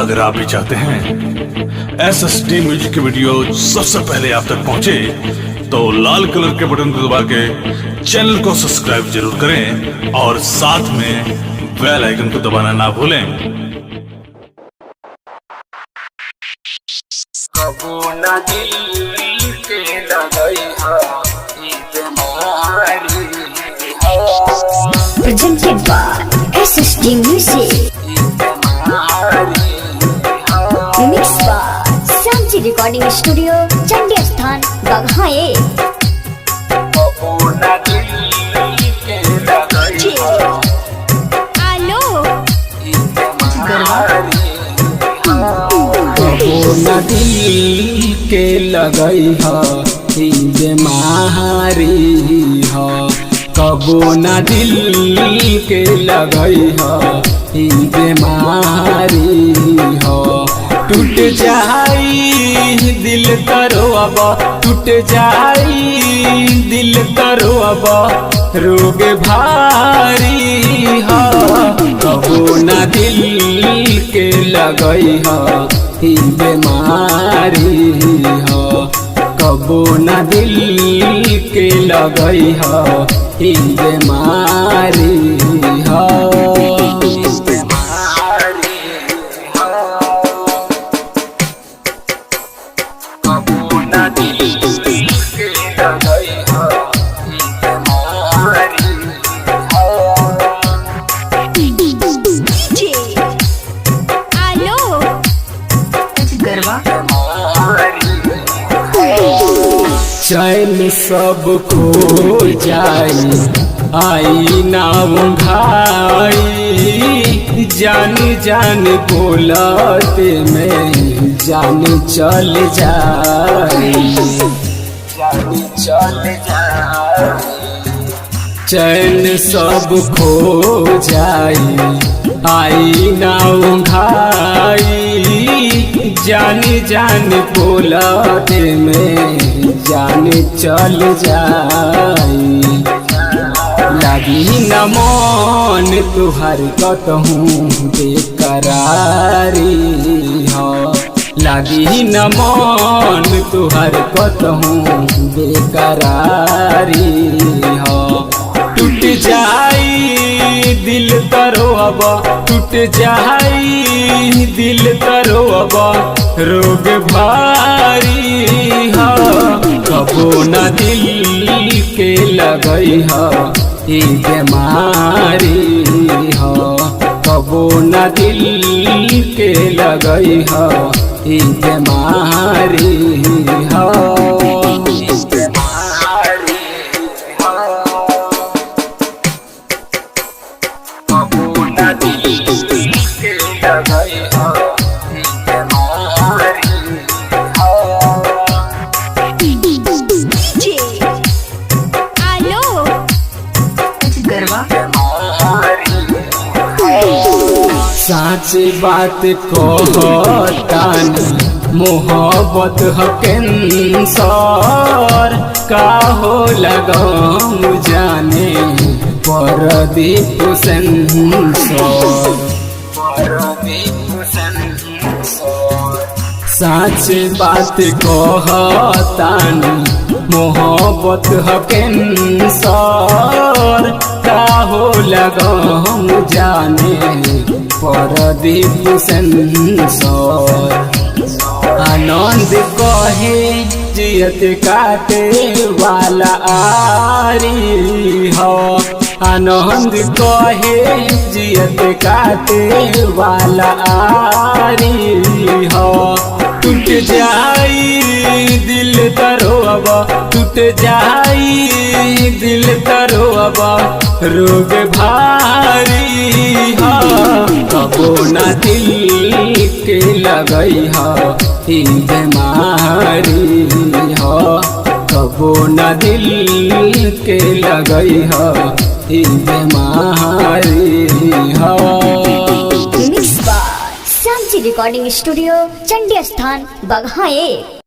अगर आप भी चाहते हैं SSD म्यूजिक की वीडियो सबसे पहले आप तक पहुंचे, तो लाल कलर के बटन को दबा के चैनल को सब्सक्राइब जरूर करें और साथ में बेल आइकन को दबाना ना भूलें। कबो ना दिल के लगई हा ई तुम्हारी Presented by SSD Music. Mixed by Samji Recording Studio, Chandiya Sthan, Baghaye. कबो ना दिल के लगई हा ई तुम्हारी कबो ना दिल के लगई हा ई बीमारी हा कबो ना दिल के लगई हा ई बीमारी हा टूट जाई दिल करो अब टूट जाई दिल करो अब रोग भारी हा कबो ना दिल के लगई हा ई बीमारी हा कबो ना दिल के लगई हा ई बीमारी हा कबो ना दिल के लगई हा ई बीमारी चैन सब खो जाई आई ना घाई जान जान बोलते में जान चल जाई जान चल जाई चैन सब खो जाई आई ना घाई जान जान बोलते में जान चल जाई लगी न मन तुहर कतहूँ बेकरारी हो लगी न मन तुहर कतहूँ बेकरारी हो टूट जाई दिल करो अब टूट जाई दिल करो अब रोग भारी हा कबो ना दिल के लगई हा ई बीमारी हा कबो ना दिल के लगई हा ई बीमारी हा कबो ना दिल के लगई हा साची बात कहतानी मोहब्बत हकेंसर का हो लगम जाने परदीप सेंसर साच बात कहतानी मोहब्बत हकेंसर का हो लगम जाने परदीप सेंसर आनंद कहे जियत काटे वाला आरी हो आनंद कहे जियत काटे वाला आरी हो टूट जाई दिल करो अब टूट जाई दिल करो अब रोग भारी हा कबो ना दिल के लगई हा ई बीमारी हा कबो ना दिल के लगई हा ई बीमारी हा Mixed by Samji Recording Studio, Chandiya Sthan, Baghaye.